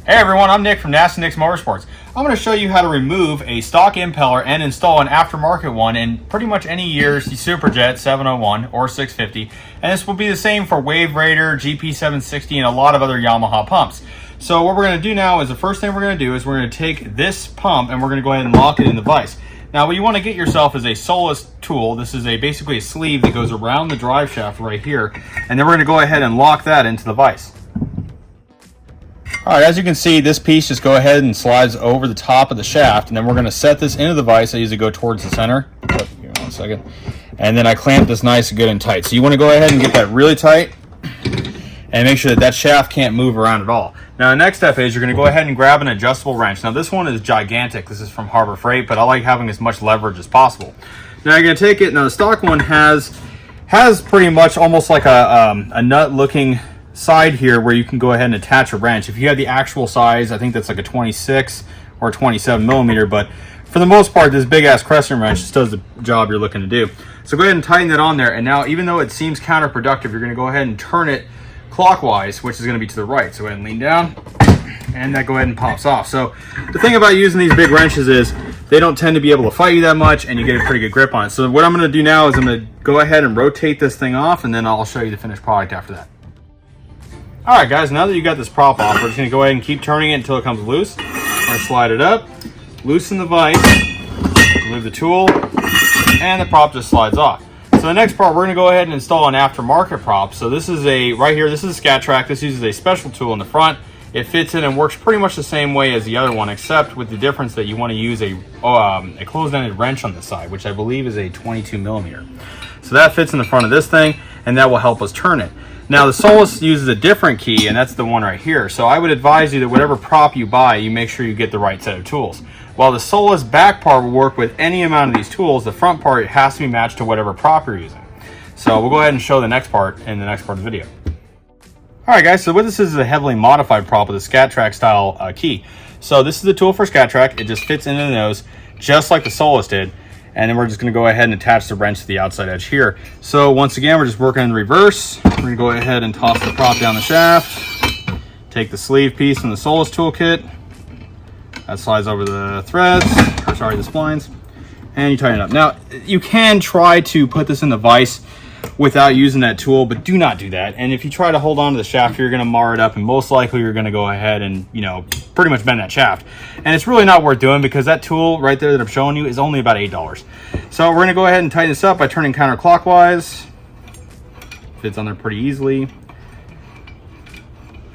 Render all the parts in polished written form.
Hey everyone, I'm Nick from Nasty Nick's Motorsports. I'm going to show you how to remove a stock impeller and install an aftermarket one in pretty much any year's Superjet 701 or 650. And this will be the same for waveraider, GP760, and a lot of other Yamaha pumps. So what we're going to do now is the first thing we're going to do is we're going to take this pump and we're going to go ahead and lock it in the vise. Now what you want to get yourself is a Solus tool. This is basically a sleeve that goes around the drive shaft right here. And then we're going to go ahead and lock that into the vise. All right, as you can see, this piece just go ahead and slides over the top of the shaft, and then we're going to set this into the vise. I usually go towards the center. Oh, give me 1 second. And then I clamp this nice and good and tight. So you want to go ahead and get that really tight and make sure that that shaft can't move around at all. Now the next step is you're going to go ahead and grab an adjustable wrench. Now this one is gigantic. This is from Harbor Freight, but I like having as much leverage as possible. Now you're going to take it. Now the stock one has pretty much almost like a nut looking side here where you can go ahead and attach a wrench. If you have the actual size, I think that's like a 26 or 27 millimeter, but for the most part this big ass crescent wrench just does the job you're looking to do. So go ahead and tighten that on there, and now even though it seems counterproductive, you're going to go ahead and turn it clockwise, which is going to be to the right. So go ahead and lean down, and that go ahead and pops off. So the thing about using these big wrenches is they don't tend to be able to fight you that much, and you get a pretty good grip on it. So what I'm going to do now is I'm going to go ahead and rotate this thing off, and then I'll show you the finished product after that. All right, guys, now that you got this prop off, we're just going to go ahead and keep turning it until it comes loose. I'm going to slide it up, loosen the vise, remove the tool, and the prop just slides off. So the next part, we're going to go ahead and install an aftermarket prop. So this is right here, this is a SKAT Trak. This uses a special tool in the front. It fits in and works pretty much the same way as the other one, except with the difference that you want to use a closed-ended wrench on the side, which I believe is a 22 millimeter. So that fits in the front of this thing, and that will help us turn it. Now the Solus uses a different key, and that's the one right here. So I would advise you that whatever prop you buy, you make sure you get the right set of tools. While the Solus back part will work with any amount of these tools, the front part has to be matched to whatever prop you're using. So we'll go ahead and show the next part in the next part of the video. All right, guys, so what this is a heavily modified prop with a SKAT Trak style key. So this is the tool for SKAT Trak. It just fits into the nose just like the Solus did. And then we're just going to go ahead and attach the wrench to the outside edge here. So once again, we're just working in reverse. We're going to go ahead and toss the prop down the shaft. Take the sleeve piece from the Solus toolkit. That slides over the threads, or sorry, the splines. And you tighten it up. Now, you can try to put this in the vise without using that tool, but do not do that. And if you try to hold on to the shaft, you're going to mar it up, and most likely you're going to go ahead and, you know, pretty much bend that shaft. And it's really not worth doing because that tool right there that I'm showing you is only about $8. So we're going to go ahead and tighten this up by turning counterclockwise. Fits on there pretty easily.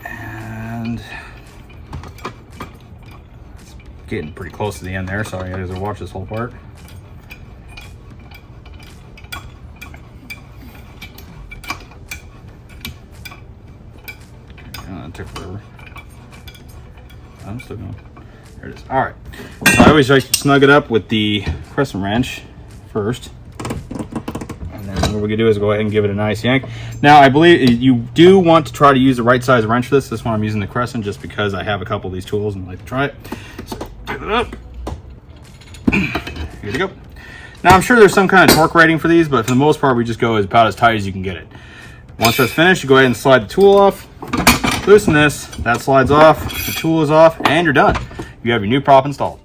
And it's getting pretty close to the end there. Sorry, I gotta watch this whole part. It took forever. I'm still going. There it is. All right. So I always like to snug it up with the crescent wrench first. And then what we're going to do is go ahead and give it a nice yank. Now, I believe you do want to try to use the right size wrench for this. This one I'm using the crescent just because I have a couple of these tools and I like to try it. So, get it up. Here we go. Now, I'm sure there's some kind of torque rating for these, but for the most part, we just go about as tight as you can get it. Once that's finished, you go ahead and slide the tool off. Loosen this, that slides off, the tool is off, and you're done. You have your new prop installed.